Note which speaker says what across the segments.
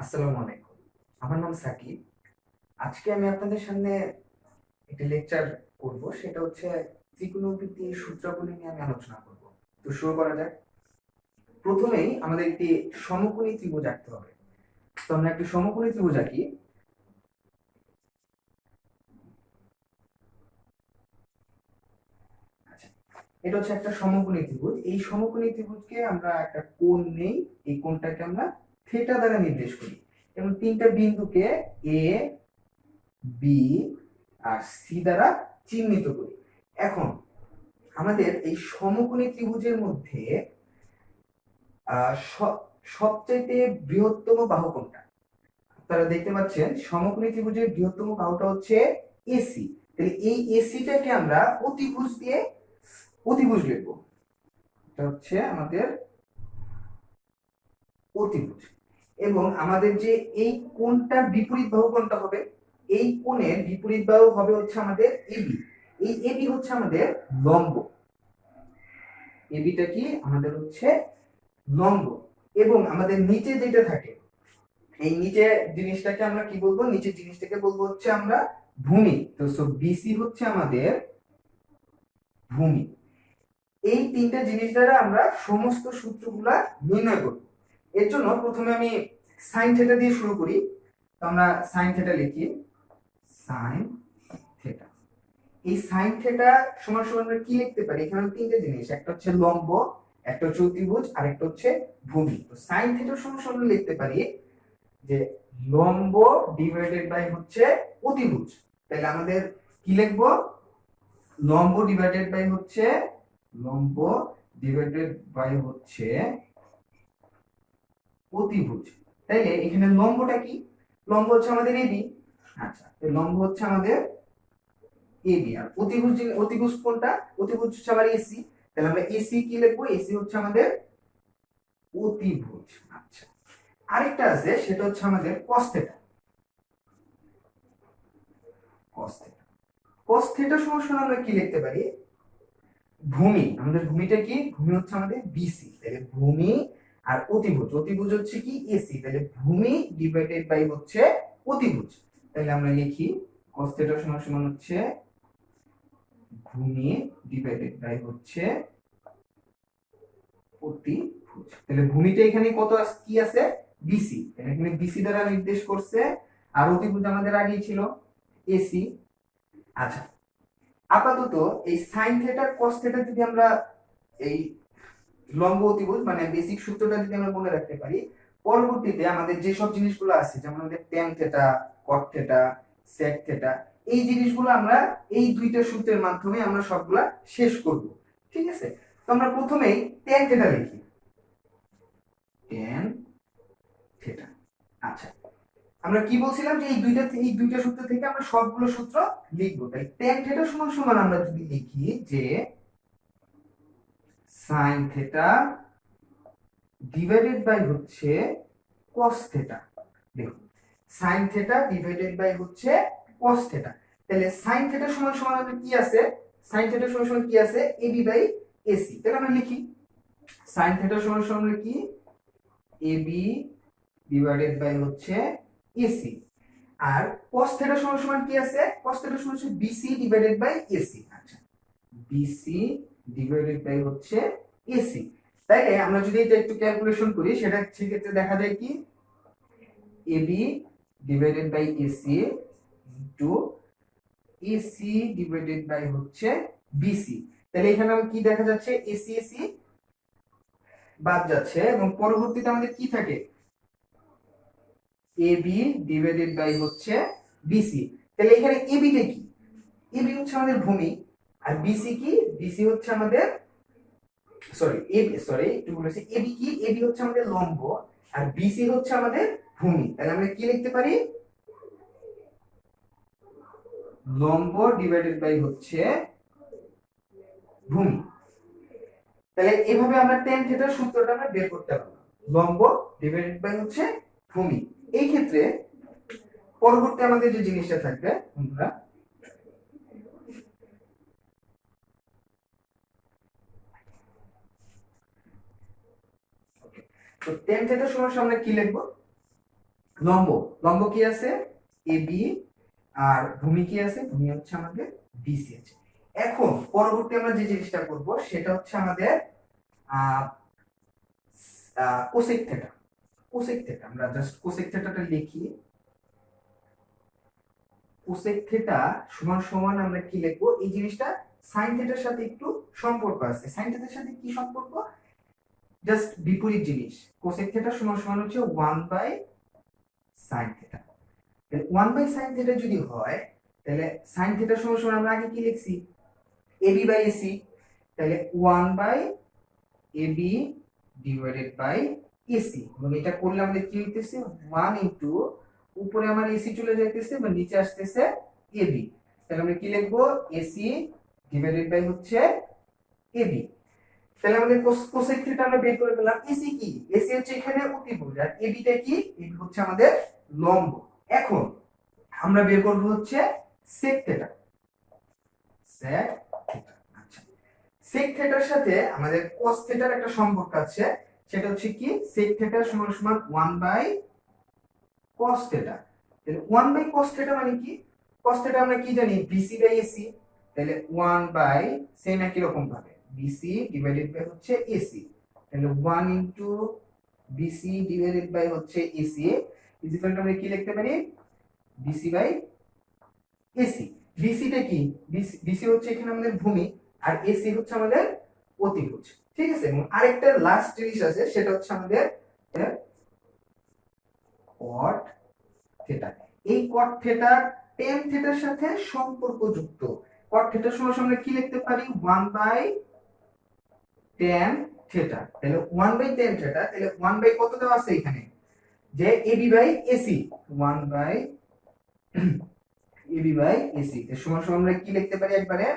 Speaker 1: আসসালামু আলাইকুম। আমার নাম সাকিব। আজকে আমি আপনাদের সামনে একটি লেকচার করব। সেটা হচ্ছে ত্রিকোণমিতির সূত্রাবলী নিয়ে আমি আলোচনা করব। তো শুরু করা যাক। প্রথমেই আমাদের একটি সমকোণী ত্রিভুজ আঁকতে হবে। তো আমরা একটি সমকোণী ত্রিভুজ আঁকি। আচ্ছা, এটা হচ্ছে একটা সমকোণী ত্রিভুজ। এই সমকোণী ত্রিভুজকে আমরা একটা কোণ নেই। এই কোণটাকে আমরা থিটা দ্বারা নির্দেশ করি এবং তিনটা বিন্দুকে এ, বি আর সি দ্বারা চিহ্নিত করি। এখন আমাদের এই সমকোণী ত্রিভুজের মধ্যে সবচাইতে বৃহত্তম বাহু কোনটা? আপনারা দেখতে পাচ্ছেন সমকোণী ত্রিভুজের বৃহত্তম বাহুটা হচ্ছে এসি। তাহলে এই এসিটাকে আমরা অতিভুজ লিখবো। এটা হচ্ছে আমাদের অতিভুজ। এবং আমাদের যে এই কোণটার বিপরীত বাহু কোনটা হবে? এই কোণের বিপরীত বাহু হবে হচ্ছে আমাদের এবি। এই এবি হচ্ছে আমাদের লম্ব। এবিটা কি আমাদের হচ্ছে লম্ব। এবং আমাদের নিচে যেটা থাকে, এই নিচে জিনিসটাকে আমরা কি বলবো? নিচের জিনিসটাকে বলবো হচ্ছে আমরা ভূমি। তো সো বিসি হচ্ছে আমাদের ভূমি। এই তিনটা জিনিস দ্বারা আমরা সমস্ত সূত্রগুলা নির্ণয় করব। এর জন্য প্রথমে আমি সাইন থিটা দিয়ে শুরু করি। তো আমরা সাইন থিটা লিখি। সাইন থিটা, এই সাইন থিটা সমান সমান আমরা কি লিখতে পারি? এখানে তিনটে জিনিস, একটা হচ্ছে লম্ব, একটা হচ্ছে অতিভুজ আর একটা হচ্ছে ভূমি। তো সাইন থিটা সমান সমান লিখতে পারি যে লম্ব ডিভাইডেড বাই হচ্ছে অতিভুজ। তাহলে আমাদের কি লিখবো? লম্ব ডিভাইডেড বাই হচ্ছে লম্ব ডিভাইডেড বাই হচ্ছে অতিভুজ। তাইলে এখানে লম্বটা কি? লম্ব হচ্ছে আমাদের এবি। আচ্ছা, লম্ব হচ্ছে আমাদের এবি আর অতিভুজ কোনটা? অতিভুজ হচ্ছে আবার এসি। তাহলে আমরা এসি কি লিখবো? এসি হচ্ছে আমাদের অতিভুজ। আচ্ছা, আরেকটা আছে, সেটা হচ্ছে আমাদের cos theta. cos theta, cos theta সমান আমরা কি লিখতে পারি? ভূমি। আমাদের ভূমিটা কি? ভূমি হচ্ছে আমাদের বিসি। তাহলে ভূমি আর অতিভুজ, অতিভুজ হচ্ছে কি? এসি। তাহলে ভূমি ডিভাইডেড বাই হচ্ছে অতিভুজ। তাহলে আমরা লিখি cos থিটা সমান সমান হচ্ছে ভূমি ডিভাইডেড বাই হচ্ছে অতিভুজ। তাহলে ভূমিটা এখানে কত কি আছে? বিসি। তাহলে এখানে বিসি দ্বারা নির্দেশ করছে। আর অতিভুজ আমাদের আগেই ছিল এসি। আচ্ছা, আপাতত এই সাইন থিটা cos থিটা যদি আমরা এই লম্ব অতিভুজ মানে বেসিক সূত্রটা যদি আমরা মনে রাখতে পারি, পরবর্তীতে আমাদের যে সব জিনিসগুলো আছে, যেমন আমাদের tan theta, cot theta, sec theta, এই জিনিসগুলো আমরা এই দুইটা সূত্রের মাধ্যমে আমরা সবগুলা শেষ করব। ঠিক আছে? তো আমরা প্রথমেই tan থিটা লিখি। tan theta. আচ্ছা, আমরা কি বলছিলাম যে এই দুইটা সূত্র থেকে আমরা সবগুলো সূত্র লিখবো। তাই tan থিটা সমান সমান আমরা যদি লিখি যে sin থিটা ডিভাইডেড বাই হচ্ছে cos থিটা। দেখুন, sin থিটা ডিভাইডেড বাই হচ্ছে cos থিটা। তাহলে sin থিটা সমান সমান আমাদের কি আছে? sin থিটা সমান সমান কি আছে? ab by ac। তাহলে আমরা লিখি sin থিটা সমান সমান কি? ab ডিভাইডেড বাই হচ্ছে ac। আর cos থিটা সমান সমান কি আছে? cos থিটা সমান হচ্ছে bc ডিভাইডেড বাই ac। আচ্ছা, bc ডিভাইডেড বাই হচ্ছে ac। তাইলে আমরা যদি এটা একটু ক্যালকুলেশন করি, সেটা সেক্ষেত্রে দেখা যায় কি AB divided by AC into AC divided by হচ্ছে BC। তাহলে এখানে আমি কি দেখা যাচ্ছে? AC AC বাদ যাচ্ছে এবং পরবর্তীতে আমাদের কি থাকে? AB ডিভাইডেড বাই হচ্ছে BC। তাহলে এখানে AB টা কি? AB হচ্ছে আমাদের ভূমি। আর BC কি? BC হচ্ছে আমাদের একটু বলেছি, AB কি? AB হচ্ছে আমাদের লম্ব আর BC হচ্ছে আমাদের ভূমি। তাহলে আমরা কি লিখতে পারি? লম্ব ডিভাইডেড বাই হচ্ছে ভূমি। তাহলে এভাবে আমরা tan থিটার সূত্রটা আমরা বের করতে পারবো। লম্ব ডিভাইডেড বাই হচ্ছে ভূমি। এই ক্ষেত্রে পরবর্তী আমাদের যে জিনিসটা থাকবে বন্ধুরা, তো tan থিটা সমান আমরা কি লিখবো? লম্ব, লম্ব কি আছে এ বি, আর ভূমি কি আছে, ভূমি হচ্ছে আমাদের বিসি আছে। এখন পরবর্তী আমরা যে জিনিসটা করব সেটা হচ্ছে আমাদের কোসেক থিটা। কোসেক থিটা আমরা জাস্ট কোসেক থিটাটা লিখি। কোসেক থিটা সমান সমান আমরা কি লিখবো, এই জিনিসটা সাইন থিটার সাথে একটু সম্পর্ক আছে। সাইন থিটার সাথে কি সম্পর্ক, জাস্ট বিপরীত জিনিস। কোসেক থিটা সমান সমান হচ্ছে 1 বাই সাইন থিটা। তাহলে 1 বাই সাইন থিটা যদি হয়, তাহলে সাইন থিটা সমান সমান আমরা আগে কি লিখছি, এবি বাই এসি। তাহলে 1 by AB divided by AC, এবং এটা করলে আমাদের কি হইতেছে 1 ইনটু উপরে আমার এসি চলে যাইতেছে বা নিচে আসতেছে এবি। তাহলে আমরা কি লিখবো, এসি ডিভাইডেড বাই হচ্ছে এবি। তাহলে আমাদের কোসেক থিটা আমরা বের করে পেলাম। এসি কি, এসি হচ্ছে এখানে অতিভুজ, আর এবিটা কি, এবি হচ্ছে আমাদের লম্ব। এখন আমরা বের করব হচ্ছে সেক থিটা। সেক থিটা, আচ্ছা, সেক থিটার সাথে আমাদের কস থিটার একটা সম্পর্ক আছে। সেটা হচ্ছে কি, সেক থিটা সমান সমান 1 বাই কস থিটা। তাহলে 1 বাই কস থিটা মানে কি, কস থিটা আমরা কি জানি, বিসি বাই এসি। তাহলে 1 বাই সেম একই রকম ভাবে বিসি ডিভাইডেড বাই হচ্ছে এসি। তাহলে 1 ইনটু বিসি ডিভাইডেড বাই হচ্ছে এসি ইজ ইকুয়াল টু আমরা কি লিখতে পারি, বিসি বাই এসি। বিসিটা কি, বিসি হচ্ছে এখানে আমাদের ভূমি, আর এসি হচ্ছে আমাদের অতিভুজ। ঠিক আছে, এবং আরেকটা লাস্ট জিনিস আছে, সেটা হচ্ছে আমাদের কট থিটা। এই কট থিটা টেন থিটার সাথে সম্পর্কযুক্ত। কট থিটা সমান আমরা কি লিখতে পারি, 1 বাই টেন থিটা। তাহলে 1 বাই টেন থিটা, তাহলে 1 বাই কত দেওয়া আছে এখানে, যে AB by AC, 1 by AB by AC এর সমান সমান আমরা কি লিখতে পারি একবারে,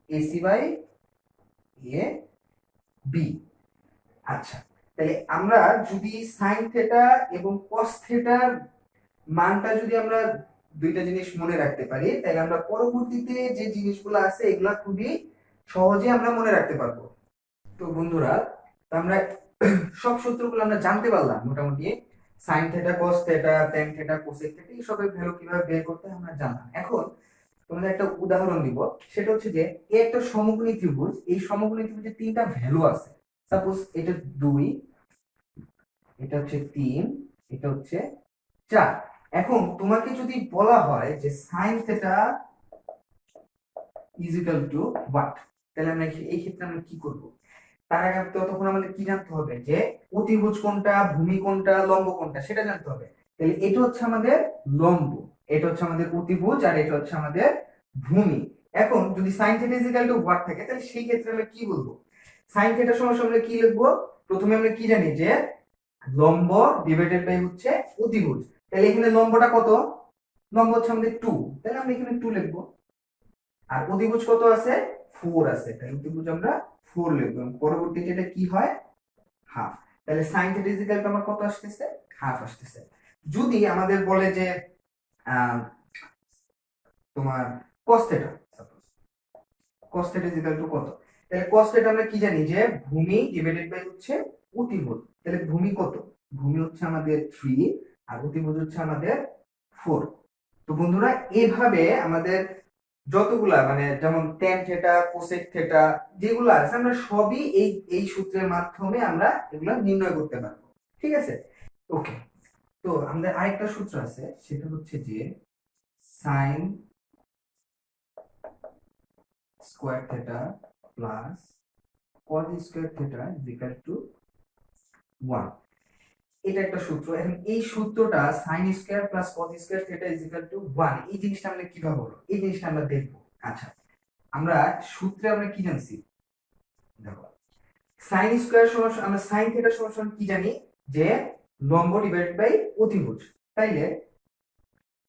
Speaker 1: এসি বাই এ বি। আচ্ছা, তাহলে আমরা যদি সাইন থিটা এবং কস থিটার মানটা যদি আমরা দুইটা জিনিস মনে রাখতে পারি, তাহলে আমরা পরবর্তীতে যে জিনিসগুলো আছে এগুলা খুবই সহজে আমরা মনে রাখতে পারবো। তো বন্ধুরা, তো আমরা সব সূত্রগুলো আমরা জানতে পারলাম মোটামুটি। Sine theta, cos theta, tan theta, cosec theta, এই সবের ভ্যালু কিভাবে বের করতে হয় আমরা জানলাম। এখন তোমাদের একটা উদাহরণ দিব, সেটা হচ্ছে যে এ একটা সমকোণী ত্রিভুজ, এই সমকোণী ত্রিভুজের তিনটা ভ্যালু আছে। সাপোজ এটা 2, এটা হচ্ছে 3, এটা হচ্ছে 4। এখন তোমাকে যদি বলা হয় যে sine theta is equal two what, তাহলে আমরা এই ক্ষেত্রে আমরা কি করব, তার আগে তখন আমাদের কি জানতে হবে, যে অতিভুজ কোনটা, ভূমি কোনটা, লম্ব কোনটা, সেটা জানতে হবে। তাহলে এটা হচ্ছে আমাদের লম্ব, এটা হচ্ছে আমাদের অতিভুজ, আর এটা হচ্ছে আমাদের ভূমি। এখন যদি sine theta is equal two what থাকে, তাহলে সেই ক্ষেত্রে আমরা কি বলবো, সাইন থিটার সমান আমরা কি লিখবো, প্রথমে আমরা কি জানি যে লম্ব ডিভাইডেড বাই হচ্ছে অতিভুজ। তাহলে এখানে লম্বটা কত, লম্ব হচ্ছে আমাদের 2, তাহলে আমরা এখানে 2 লিখবো। আর অতিভুজ কত আছে, 4 আছে, তাহলে অতিভুজ আমরা 4 লিখবো। পরবর্তীতে এটা কি হয়, হাফ। তাহলে sine theta is equal two আমার কত আসতেছে, হাফ আসতেছে। যদি আমাদের বলে যে তোমার cos theta, suppose cos theta is equal two কত, তাহলে cos থিটা আমরা কি জানি যে ভূমি ডিভাইডেড বাই হচ্ছে অতিভুজ। তাহলে ভূমি কত, ভূমি হচ্ছে আমাদের 3, আর অতিভুজ হচ্ছে আমাদের 4। তো বন্ধুরা, এইভাবে আমাদের যতগুলা মানে যেমন ট্যান থিটা, কোসেক থিটা যেগুলো আছে, আমরা সবই এই এই সূত্রের মাধ্যমে আমরা এগুলো নির্ণয় করতে পারবো। ঠিক আছে, ওকে। তো আমাদের আরেকটা সূত্র আছে, সেটা হচ্ছে যে sine square theta plus cos square theta is equal to 1। এটা একটা সূত্র। এখন এই সূত্রটা sine square plus cos square theta is equal to 1, এই জিনিসটা আমরা কিভাবে হলো, এই জিনিসটা আমরা দেখবো। আচ্ছা, আমরা সূত্রে আমরা কি জানছি, দেখো সাইন স্কয়ার সমান আমরা সাইন থিটা সমান কি জানি, যে লম্ব ডিভাইডেড বাই অতিভুজ। তাইলে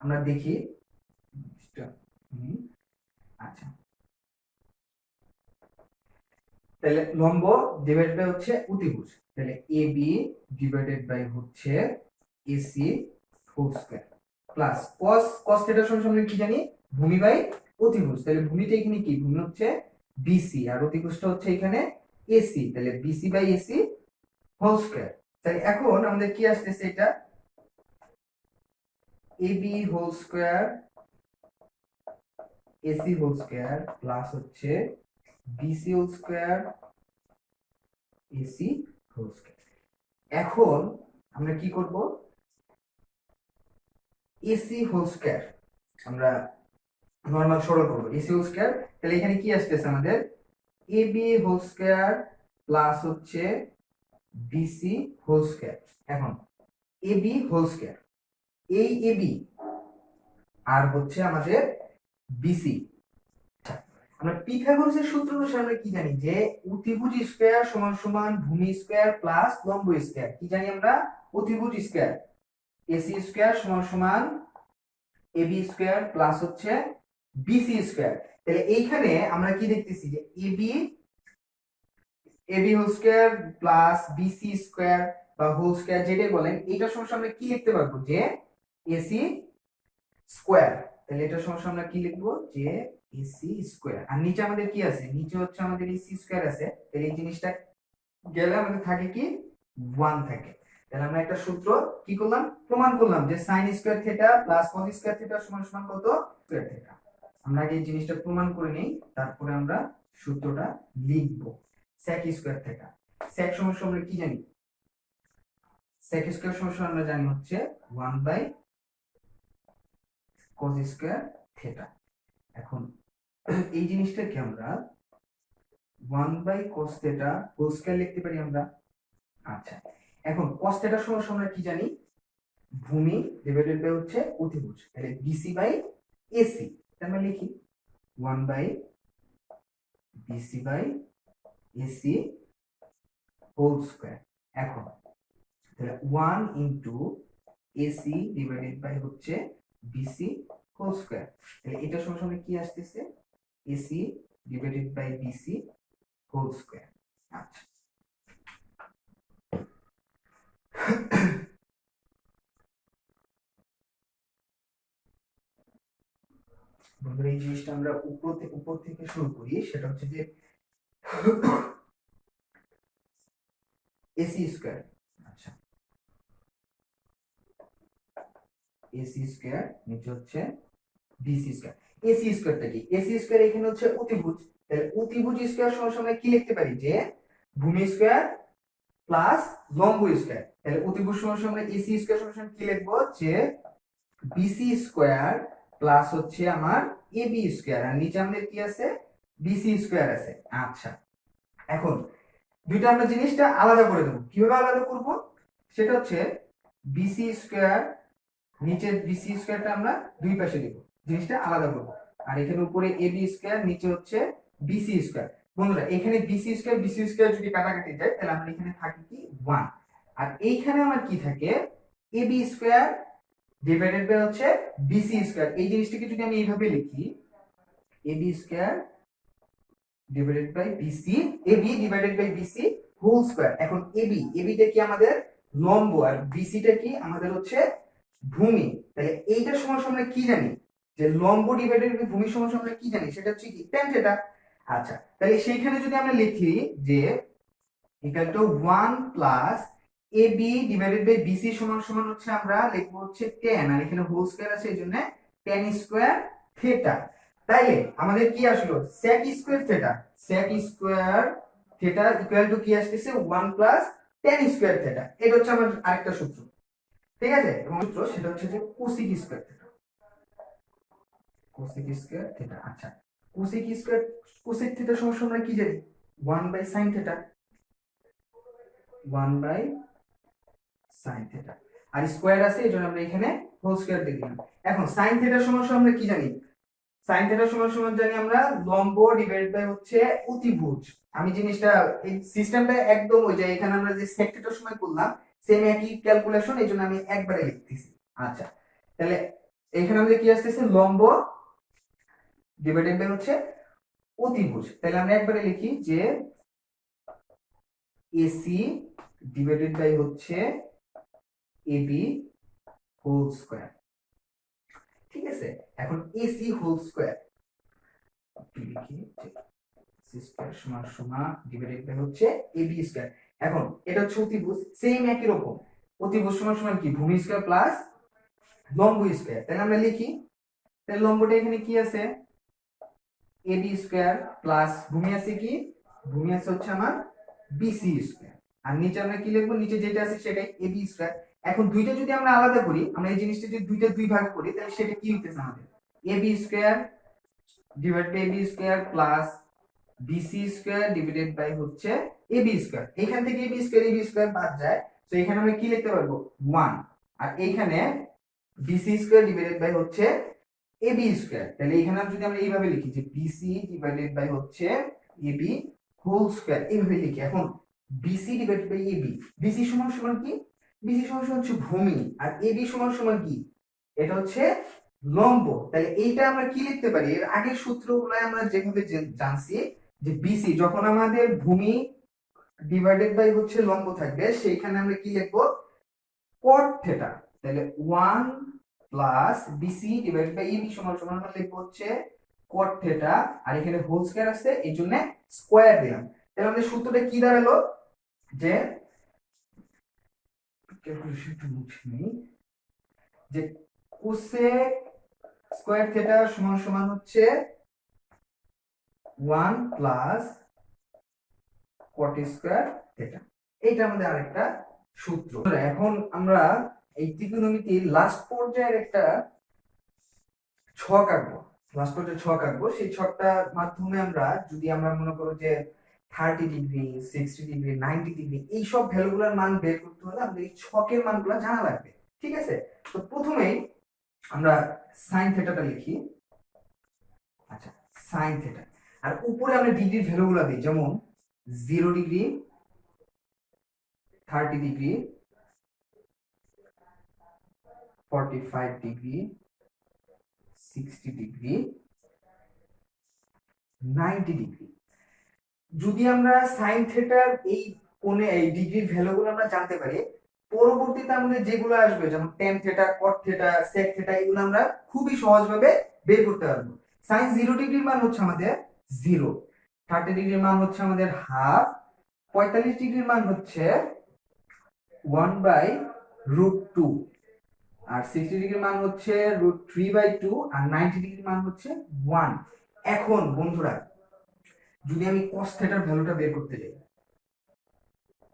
Speaker 1: আমরা দেখি, আচ্ছা, তাহলে লম্ব ডিভাইডেড বাই হচ্ছে অতিভুজ, তাহলে এ বি ডিভাইডেড বাই হচ্ছে AC whole square plus cos theta সমান আমরা কি জানি, ভূমি বাই অতিভুজ। তাহলে ভূমিটা এখানে কি, ভূমি হচ্ছে বিসি, আর অতিভুজটা হচ্ছে এখানে এসি, তাহলে BC by AC whole square. তাই এখন আমাদের কি আসতেছে, এটা AB whole square AC whole square plus হচ্ছে BC whole square AC whole square. এখন আমরা কি করব, এসি হোল স্কয়ার আমরা নরমাল সরল করব। এসি হোল স্কয়ার, তাহলে এখানে কি আসতেছে আমাদের এবি হোল স্কয়ার প্লাস হচ্ছে বিসি হোল স্কয়ার। এখন এবি হোল স্কয়ার, এই এবি আর হচ্ছে আমাদের বিসি। আমরা পিথাগোরাসের সূত্র অনুসারে আমরা কি জানি যে অতিভুজ স্কয়ার সমান সমান ভূমি স্কয়ার প্লাস লম্ব স্কয়ার। কি জানি আমরা, অতিভুজ স্কয়ার এসি স্কয়ার সমান সমান এবি স্কয়ার প্লাস হচ্ছে বিসি স্কয়ার। তাহলে এইখানে আমরা কি দেখতেছি যে AB AB whole square plus BC square বা হোল স্কয়ার যেটাই বলেন, এইটার সমস্যা আমরা কি লিখতে পারবো যে এসি স্কয়ার। তাহলে এটার সমস্যা আমরা কি লিখবো যে এসি স্কয়ার। আর নিচে আমাদের কি আছে, নিচে হচ্ছে আমাদের এসি স্কয়ার আছে। তাহলে এই জিনিসটা গেলে আমাদের থাকে কি 1 থাকে। তাহলে আমরা একটা সূত্র কি করলাম, প্রমাণ করলাম যে sin square theta plus cos square theta সমান সমান কত, স্কয়ার থিটা। আমরা আগে এই জিনিসটা প্রমাণ করে নেই, তারপরে আমরা সূত্রটা লিখব। sec স্কয়ার থিটা, sec সমান সমান আমরা কি জানি, sec স্কয়ার সমান সমান আমরা জানি হচ্ছে 1 বাই cos স্কয়ার থিটা। এখন এই জিনিসটাকে আমরা 1 by cos theta whole square লিখতে পারি আমরা। আচ্ছা, এখন cos থিটা সমান সমান আমরা কি জানি, ভূমি ডিভাইডেড বাই হচ্ছে অতিভুজ। তাহলে বিসি বাই এসি, আমরা লিখি 1 by BC by AC whole square. এখন তাহলে 1 ইনটু এসি ডিভাইডেড বাই হচ্ছে বিসি হোল স্কয়ার। তাহলে এটা সমান সমান কি আসতেছে, AC divided by BC whole square. আচ্ছা, বন্ধুরা এই জিনিসটা আমরা উপর থেকে শুরু করি। সেটা হচ্ছে যে এসি স্কয়ার, আচ্ছা এসি স্কয়ার নিচে হচ্ছে বিসি স্কয়ার। এসি স্কয়ারটা কি, এসি স্কয়ার এখানে হচ্ছে অতিভুজ। তাহলে অতিভুজ স্কয়ার সমান সমান কি লিখতে পারি যে ভূমি স্কয়ার প্লাস লম্ব স্কয়ার। তাহলে অতিভুজ সমান সমান এসি স্কয়ার সমান সমান কি লিখবো যে বিসি স্কয়ার প্লাস হচ্ছে আমার এবি স্কয়ার, আর নিচে আমাদের কি আছে বিসি স্কয়ার আছে। আচ্ছা, এখন দুইটা আমরা জিনিসটা আলাদা করে দেবো। কিভাবে আলাদা করব, সেটা হচ্ছে বিসি স্কয়ার, নিচের বিসি স্কয়ারটা আমরা দুই পাশে দেব, জিনিসটা আলাদা করব। আর এখানে উপরে এবি স্কয়ার, নিচে হচ্ছে বিসি স্কয়ার। বন্ধুরা এখানে বিসি স্কয়ার যদি কাটাকাটি যায় তাহলে আমরা এখানে থাকি কি 1, আর এইখানে আমার কি থাকে এবি স্কয়ার ডিভাইডেড বাই হচ্ছে বিসি স্কয়ার। এই জিনিসটাকে যদি আমি এইভাবে লিখি AB square divided by BC, AB divided by BC whole square. এখন এবিটা কি আমাদের লম্ব, আর বিসিটা কি আমাদের হচ্ছে ভূমি। তাহলে এইটা সমান সমান কি জানি যে লম্ব ডিভাইডেড বাই ভূমি সমান সমান কি জানি, সেটা হচ্ছে কি tan থিটা। আচ্ছা, তাহলে সেইখানে যদি আমরা লিখি যে equal to 1 plus AB divided by BC সমান সমান হচ্ছে আমরা লিখবো হচ্ছে tan, আর এখানে হোল স্কয়ার আছে এইজন্য tan স্কয়ার থিটা। তাইলে আমাদের কি আসলো sec square theta, sec square theta equal to কি আসছে 1 প্লাস tan স্কয়ার থিটা। এটা হচ্ছে আমার আরেকটা সূত্র, ঠিক আছে। এবং সূত্র সেটা হচ্ছে যে cosec square theta, cosec square theta. আচ্ছা, কোসেক থিটা সমান সমান কি জানি 1 by sin theta, 1 by sin theta, আর স্কয়ার আছে এজন্য আমরা এখানে হোল স্কয়ার দিয়ে দিলাম। এখন sin থিটা সমান সমান আমরা কি জানি, sin থিটা সমান সমান জানি আমরা লম্ব ডিভাইড বাই হচ্ছে অতিভুজ। আমি জিনিসটা এই সিস্টেমটা একদম ওই যে এখানে আমরা যে sec থিটার সময় করলাম সেম একই ক্যালকুলেশন, এইজন্য আমি একবারে লিখতেছি। আচ্ছা, তাহলে এখানে আমাদের কি আসছে লম্ব ডিভাইডেড বাই হচ্ছে অতিভুজ। তাহলে আমরা একবারে লিখি যে এসি ডিভাইডেড বাই হচ্ছে এবি হোল স্কয়ার, ঠিক আছে। এখন এসি হোল স্কয়ার লিখি যে সি স্কয়ার সমান সমান ডিভাইডেড বাই হচ্ছে এবি স্কয়ার। এখন এটা হচ্ছে অতিভুজ, সেম একই রকম। অতিভুজ সমান সমান কি ভূমি স্কয়ার প্লাস লম্ব স্কয়ার, তাহলে আমরা লিখি, তাহলে লম্বটা এখানে কি আছে এবি স্কয়ার প্লাস ভূমি আছে কি, ভূমি আছে হচ্ছে আমার বিসি স্কয়ার, আর নিচে আমরা কি লিখবো, নিচে যেটা আছে সেটাই এবি স্কয়ার। এখন দুইটা যদি আমরা আলাদা করি, আমরা এই জিনিসটা যদি দুইটা দুই ভাগ করি, তাহলে সেটা কি হইতেছে আমাদের AB square divide by B square plus BC square divided by হচ্ছে এবি স্কয়ার। এখান থেকে এবি স্কয়ার বাদ যায়, তো এখানে আমরা কি লিখতে পারবো 1, আর এইখানে বিসি স্কয়ার ডিভাইডেড বাই হচ্ছে এবি স্কয়ার। তাহলে এখানে যদি আমরা এইভাবে লিখি যে বিসি ডিভাইডেড বাই হচ্ছে এবি হোল স্কয়ার, এইভাবে লিখি। এখন BC divided by AB, BC সমান সমান কি, বিসি সমান সমান হচ্ছে ভূমি, আর এবি সমান সমান কি, এটা হচ্ছে লম্ব। তাহলে এইটা আমরা কি লিখতে পারি, এর আগের সূত্রগুলো আমরা যেভাবে জানছি যে বিসি যখন আমাদের ভূমি ডিভাইডেড বাই হচ্ছে লম্ব থাকবে, সেইখানে আমরা কি লিখবো cot থিটা। তাহলে 1 plus BC divided by AB সমান সমান আমরা লিখবো হচ্ছে cot থিটা, আর এখানে হোল স্কয়ার আছে এই জন্য স্কয়ার দিলাম। তাহলে আমাদের সূত্রটা কি দাঁড়ালো, যে ক্যালকুলেশনটা মুছে নেই, যে কোসেক স্কয়ার থিটা সমান সমান হচ্ছে 1 প্লাস cot স্কয়ার থিটা। এইটা আমাদের আরেকটা সূত্র। এখন আমরা এই ত্রিকোণমিতির লাস্ট পর্যায়ের একটা ছক আঁকবো, লাস্ট পর্যায়ে ছক আঁকবো। সেই ছকটার মাধ্যমে আমরা যদি আমরা মনে করো যে 30 ডিগ্রি 60 ডিগ্রি 90 ডিগ্রি এইসব ভ্যালুগুলোর মান বের করতে হলে আমাদের এই ছকের মানগুলো জানা লাগবে, ঠিক আছে? তো প্রথমেই আমরা সাইন থিটাটা লিখি। আচ্ছা, সাইন থিটা, আর উপরে আমরা ডিগ্রির ভ্যালুগুলো দিই, যেমন 0 degree 30 degree 45 degree 60 degree 90 degree. যদি আমরা সাইন থিটার এই কোণে এই ডিগ্রির ভ্যালুগুলো আমরা জানতে পারি, পরবর্তীতে আমাদের যেগুলো আসবে যেমন tan theta cot theta sec theta এগুলো আমরা খুবই সহজভাবে বের করতে পারবো। সাইন 0 ডিগ্রির মান হচ্ছে আমাদের 0, 30 ডিগ্রির মান হচ্ছে আমাদের হাফ, 45 ডিগ্রির মান হচ্ছে 1/√2, আর 60 ডিগ্রির মান হচ্ছে √3/2, আর 90 ডিগ্রির মান হচ্ছে 1। এখন বন্ধুরা যদি আমি cos থিটার ভ্যালুটা বের করতে যাই,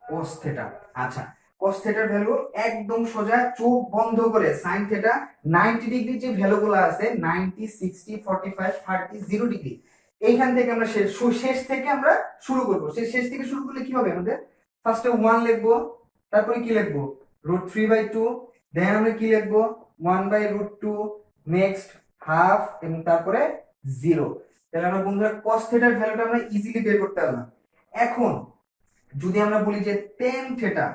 Speaker 1: cos থিটা, আচ্ছা cos থিটার ভ্যালু একদম সোজা চোখ বন্ধ করে sin থিটা 90 ডিগ্রি যে ভ্যালুগুলো আছে 90 60 45 30 0 ডিগ্রি, এইখান থেকে আমরা শেষ থেকে আমরা শুরু করব। শেষ থেকে শুরু করলে কি হবে, আমাদের ফার্স্টে 1 লিখবো, তারপরে কি লিখবো √3/2, দেন আমরা কি লিখবো 1/√2, নেক্সট হাফ, এবং তারপরে 0। তাহলে আমরা বন্ধুরা cos থিটার ভ্যালুটা আমরা ইজিলি বের করতে পারলাম। এখন যদি আমরা বলি যে tan থিটা,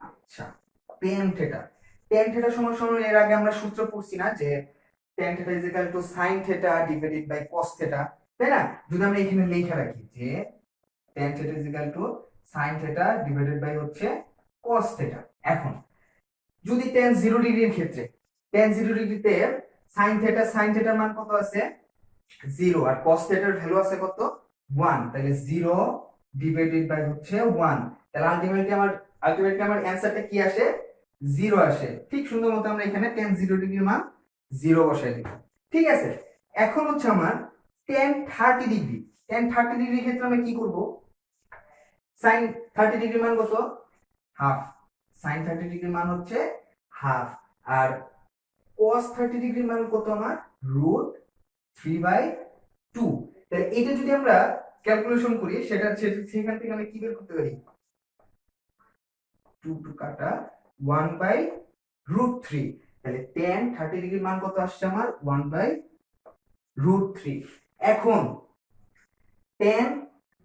Speaker 1: আচ্ছা tan থিটা সমান সমান, এর আগে আমরা সূত্র পড়ছি না যে tan theta is equal to sin theta divided by cos theta, তাই না? যদি আমরা এখানে লিখে রাখি যে tan theta is equal to sin theta divided by হচ্ছে cos থিটা। এখন যদি tan 0 ডিগ্রির ক্ষেত্রে, tan 0 ডিগ্রিতে sin থিটার মান কত আছে 0, আর cos থিটার ভ্যালু আছে কত 1, তাহলে 0 ডিভাইডেড বাই হচ্ছে 1, তাহলে আলটিমেটলি আমার অ্যানসারটা কি আসে 0 আসে। ঠিক সুন্দর মতো আমরা এখানে tan 0 ডিগ্রির মান 0 বসাই দিব, ঠিক আছে? এখন হচ্ছে আমার tan 30 ডিগ্রির ক্ষেত্রে আমরা কি করব, sin 30 ডিগ্রির মান কত হাফ, sin 30 ডিগ্রির মান হচ্ছে হাফ, আর cos 30 ডিগ্রির মান কত আমার √3/2। তাহলে এটা যদি আমরা ক্যালকুলেশন করি সেখান থেকে আমরা কি বের করতে পারি, 2 কাটা 1/√3, তাহলে tan 30 ডিগ্রির মান কত আসছে আমার 1/√3। এখন tan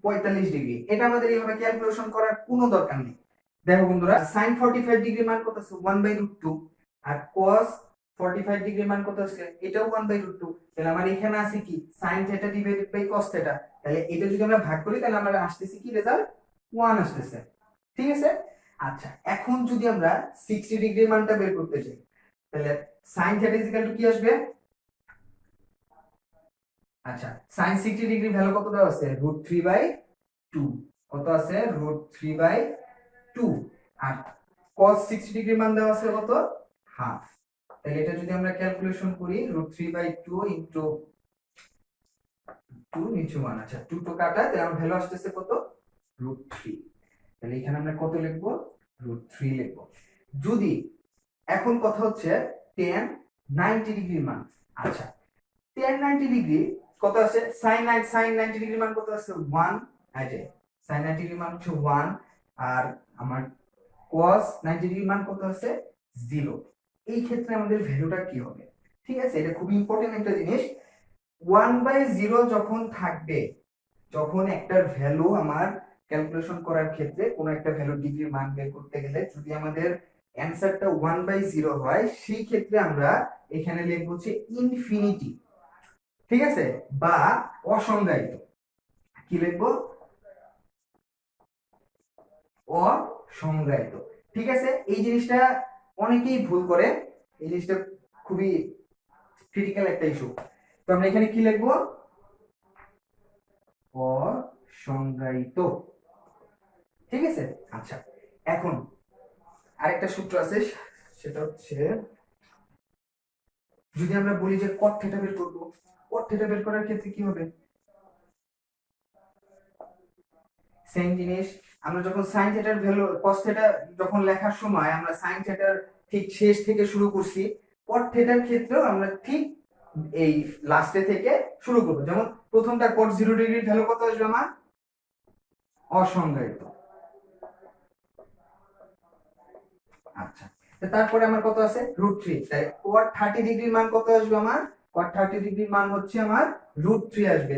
Speaker 1: 45 ডিগ্রি, এটা আমাদের এইভাবে ক্যালকুলেশন করার কোনো দরকার নেই। দেখো বন্ধুরা sin 45 ডিগ্রির মান কত আছে 1/√2, আর cos 45 ডিগ্রির মান কত আছে এটাও 1/√2, তাহলে আমার এখানে আছে কি sin theta divided by cos theta, তাহলে এটা যদি আমরা ভাগ করি তাহলে আমরা আসতেছি কি রেজাল্ট 1 আসতেছে, ঠিক আছে? আচ্ছা এখন যদি আমরা 60 ডিগ্রির মানটা বের করতে চাই, তাহলে sin theta is equal two কি আসবে, আচ্ছা sin 60 ডিগ্রি ভ্যালু কত দেওয়া আছে √3/2, কত আছে √3/2, আর cos 60 ডিগ্রির মান দেওয়া আছে কত হাফ, তাহলে এটা যদি আমরা ক্যালকুলেশন করি √3/2 ইনটু 2 নিচে 1, আচ্ছা 2 তো কাটা, তাহলে আমার ভ্যালু আসতেছে কত, √3। তাহলে এখানে আমরা কত লিখবো, √3 লিখবো। যদি এখন কথা হচ্ছে tan 90 ডিগ্রির মান। আচ্ছা tan 90 ডিগ্রি কত আছে, sin 90 ডিগ্রির মান কত আছে 1, এই যে sin 90 ডিগ্রির মান হচ্ছে 1, আর আমার cos 90 ডিগ্রির মান কত আছে 0। এই ক্ষেত্রে আমাদের ভ্যালুটা কি হবে, ঠিক আছে, এটা খুব ইম্পর্টেন্ট একটা জিনিস। 1/0 যখন থাকবে, যখন একটা ভ্যালু আমার ক্যালকুলেশন করার ক্ষেত্রে কোন একটা ভ্যালু ডিগ্রির মান বের করতে গেলে যদি আমাদের অ্যানসারটা 1/0 হয়, সেই ক্ষেত্রে আমরা এখানে লিখব হচ্ছে ইনফিনিটি, ঠিক আছে, বা অসংজ্ঞায়িত। কি লিখবো, অসংজ্ঞায়িত, ঠিক আছে। এই জিনিসটা অনেকেই ভুল করে, এই জিনিসটা খুবই ক্রিটিক্যাল একটা ইস্যু। তো আমরা এখানে কি লিখবো, অসংজ্ঞায়িত, ঠিক আছে। আচ্ছা এখন আরেকটা সূত্র আছে, সেটা হচ্ছে যদি আমরা বলি যে cot থিটা বের করব, cot থিটা বের করার ক্ষেত্রে কি হবে, সেম জিনিস। আমরা যখন sin থিটার ভ্যালু cos থিটা যখন লেখার সময় আমরা sin থিটার ঠিক শেষ থেকে শুরু করছি, cot থিটার ক্ষেত্রেও আমরা ঠিক এই লাস্টে থেকে শুরু করব। যেমন প্রথমটা cot 0 ডিগ্রির ভ্যালু কত আসবে আমার, অসংজ্ঞায়িত। আচ্ছা তারপরে আমার কত আছে √3, তাই cot 30 ডিগ্রির মান কত আসবে আমার, cot 30 ডিগ্রির মান হচ্ছে আমার √3 আসবে।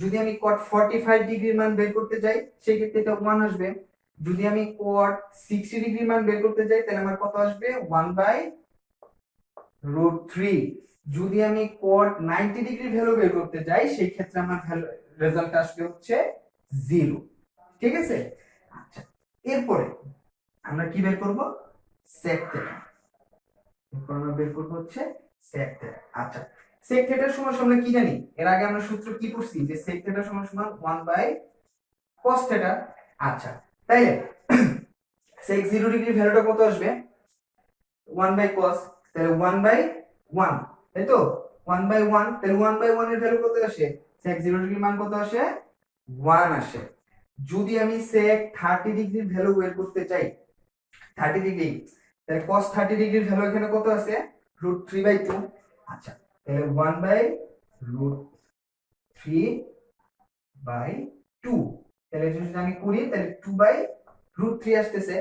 Speaker 1: যদি আমি cot 45 ডিগ্রির মান বের করতে যাই সেই ক্ষেত্রে এটা 1 আসবে। যদি আমি cot 60 ডিগ্রির মান বের করতে যাই তাহলে আমার কত আসবে 1/√3। যদি আমি cot 90 ডিগ্রি ভ্যালু বের করতে যাই সেই ক্ষেত্রে আমার ভ্যালু রেজাল্ট আসবে হচ্ছে 0, ঠিক আছে। আচ্ছা এরপরে আমরা কি বের করব, sec থিটা। এরপর আমরা বের করব হচ্ছে sec থিটা। আচ্ছা sec থিটার সমান আমরা কি জানি, এর আগে আমরা সূত্র কি পড়ছি যে sec থিটা সমান 1/cos থিটা। আচ্ছা তাইলে sec 0 ডিগ্রি ভ্যালুটা কত আসবে 1/cos, তাহলে 1/1, তাই তো 1/1, তাহলে 1/1 এর ভ্যালু কত আসে, sec 0 ডিগ্রির মান কত আসে 1 আসে। যদি আমি sec 30 ডিগ্রির ভ্যালু বের করতে চাই 30 ডিগ্রি, তাহলে cos 30 ডিগ্রির ভ্যালু এখানে কত আছে √3/2। আচ্ছা তাহলে 1/√3/2, তাহলে যদি আমি করি তাহলে 2/√3 আসতেছে।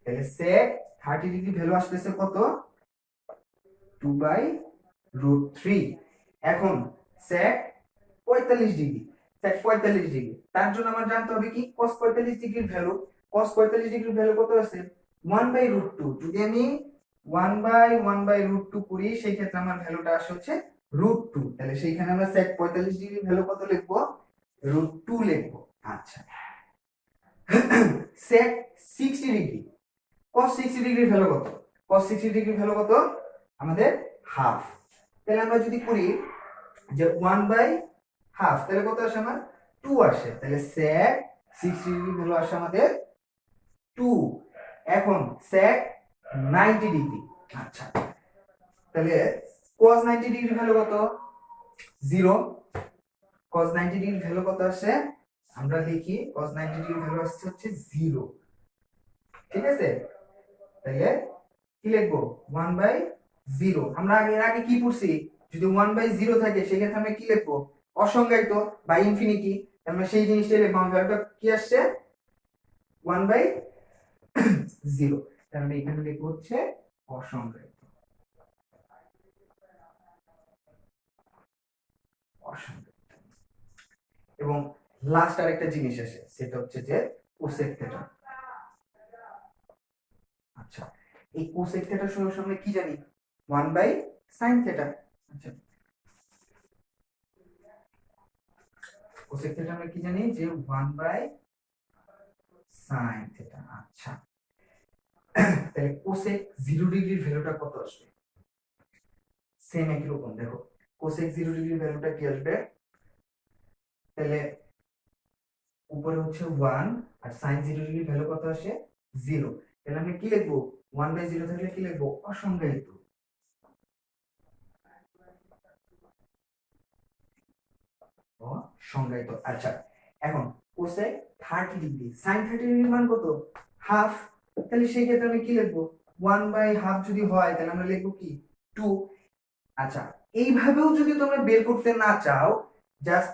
Speaker 1: তাহলে sec 30 ডিগ্রি ভ্যালু আসতেছে কত 2/√3। এখন sec 45 ডিগ্রি, sec 45 ডিগ্রি, তার জন্য আমার জানতে হবে কি cos 45 ডিগ্রির ভ্যালু, cos 45 ডিগ্রির ভ্যালু কত আছে 1/√2। যদি আমি 1/1/√2 করি সেই ক্ষেত্রে আমার ভ্যালুটা আসে হচ্ছে √2। তাহলে সেইখানে আমরা sec 45 ডিগ্রির ভ্যালু কত লিখবো √2 লিখবো। আচ্ছা sec 60 ডিগ্রি, cos 60 ডিগ্রির ভ্যালু কত, cos 60 ডিগ্রির ভ্যালু কত আমাদের হাফ। তাহলে আমরা যদি করি যে 1/2 তাহলে কত আসে আমার 2 আসে। তাহলে sec 60 ডিগ্রি ভ্যালু আসে আমাদের 2। এখন sec 90 ডিগ্রি, আচ্ছা তাহলে cos 90 ডিগ্রি ভ্যালু কত 0, cos 90 ডিগ্রি ভ্যালু কত আসে আমরা লিখি cos 90 ডিগ্রি ভ্যালু আসছে হচ্ছে 0, ঠিক আছে। তাহলে কি লিখবো 1/0। আমরা এর আগে কি পড়ছি, যদি 1/0 থাকে সেক্ষেত্রে আমরা কি লিখবো অসংজ্ঞায়িত বা ইনফিনিটি। আমরা সেই জিনিসটাই লিখবো, ভ্যালুটা কি আসছে 1/0, তাহলে আমরা এখানে লিখবো হচ্ছে অসংজ্ঞায়িত। এবং লাস্ট আরেকটা জিনিস আসে সেটা হচ্ছে যে কোসেক থিটা। আচ্ছা এই কোসেক থিটার সমান আমরা কি জানি 1/sin থিটা। আচ্ছা কোসেক থিটা আমরা কি জানি যে 1/sin থিটা। আচ্ছা তাহলে কোসেক 0 ডিগ্রির ভ্যালুটা কত আসবে, সেম একই রকম দেখো কোসেক 0 ডিগ্রির ভ্যালুটা কি আসবে, তাহলে উপরে হচ্ছে 1 আর sin 0 ডিগ্রির ভ্যালু কত আসে 0। তাহলে আমরা কি লিখবো 1/0 থাকলে কি লিখবো অসংজ্ঞায়িত। সংজ্ঞায়িত। আচ্ছা, এখন কোসেক 30 ডিগ্রি, সাইন 30 ডিগ্রি মান কত? হাফ। তাহলে সেই ক্ষেত্রে আমি কি লিখবো? 1/2 যদি হয় তাহলে আমরা লিখবো কি? 2। আচ্ছা, এইভাবেও যদি তোমরা বের করতে না চাও, জাস্ট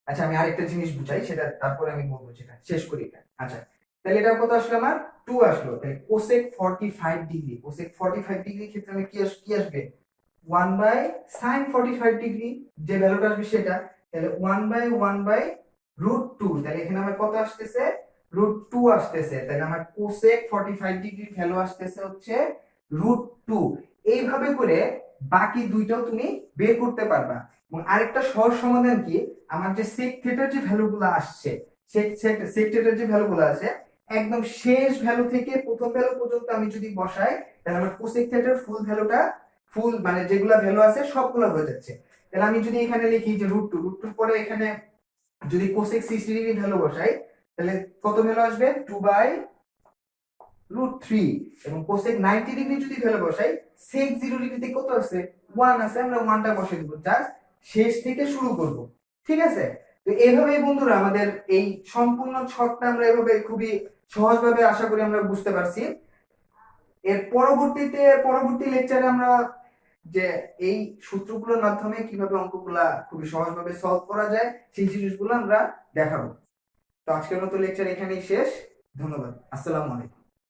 Speaker 1: আচ্ছা আমি আরেকটা জিনিস বুঝাই, সেটা তারপরে আমি বলবো, সেটা শেষ করি এটা। আচ্ছা, তাহলে এটা কত আসলো? আমার 2 আসলো। তাহলে কোসেক 45 ডিগ্রি, কোসেক 45 ডিগ্রি ক্ষেত্রে আমি কি আসবে? 1/sin 45 ডিগ্রি, যে ভ্যালুটা আসবে সেটা। তাহলে 1/1/√2, তাহলে এখানে আমার কত আসতেছে? √2 আসতেছে। তাহলে আমার কোসেক 45 ডিগ্রি ভ্যালু আসতেছে হচ্ছে √2। এইভাবে করে বাকি দুইটাও তুমি বের করতে পারবা। এবং আরেকটা সহজ সমাধান কি, আমার যে সেক থিটার যে ভ্যালুগুলো আসছে, সেক থিটার যে ভ্যালুগুলো আছে, একদম শেষ ভ্যালু থেকে প্রথম ভ্যালু পর্যন্ত আমি যদি বসাই, তাহলে আমার কোসেক থিটার ফুল মানে যেগুলা ভ্যালু আছে সবগুলো হয়ে যাচ্ছে। তাহলে আমি যদি এখানে লিখি যে √2 পরে এখানে যদি কোসেক 60 ডিগ্রি ভ্যালু বসাই, তাহলে কত ভ্যালু আসবে? 2/√3। এবং কোসেক 90 ডিগ্রি যদি ভ্যালু বসাই, সেক 0 ডিগ্রিতে কত আছে? 1 আছে, আমরা 1টা বসিয়ে দিব, জাস্ট শেষ থেকে শুরু করব। ঠিক আছে? তো এইভাবেই বন্ধুরা আমাদের এই সম্পূর্ণ ছকটা আমরা এভাবে খুবই সহজভাবে আশা করি আমরা বুঝতে পারছি। এর পরবর্তী লেকচারে আমরা যে এই সূত্রগুলোর মাধ্যমে কিভাবে অঙ্কগুলা খুবই সহজভাবে সলভ করা যায় সেই জিনিসগুলো আমরা দেখাবো। তো আজকের মতো লেকচার এখানেই শেষ। ধন্যবাদ। আসসালামু আলাইকুম।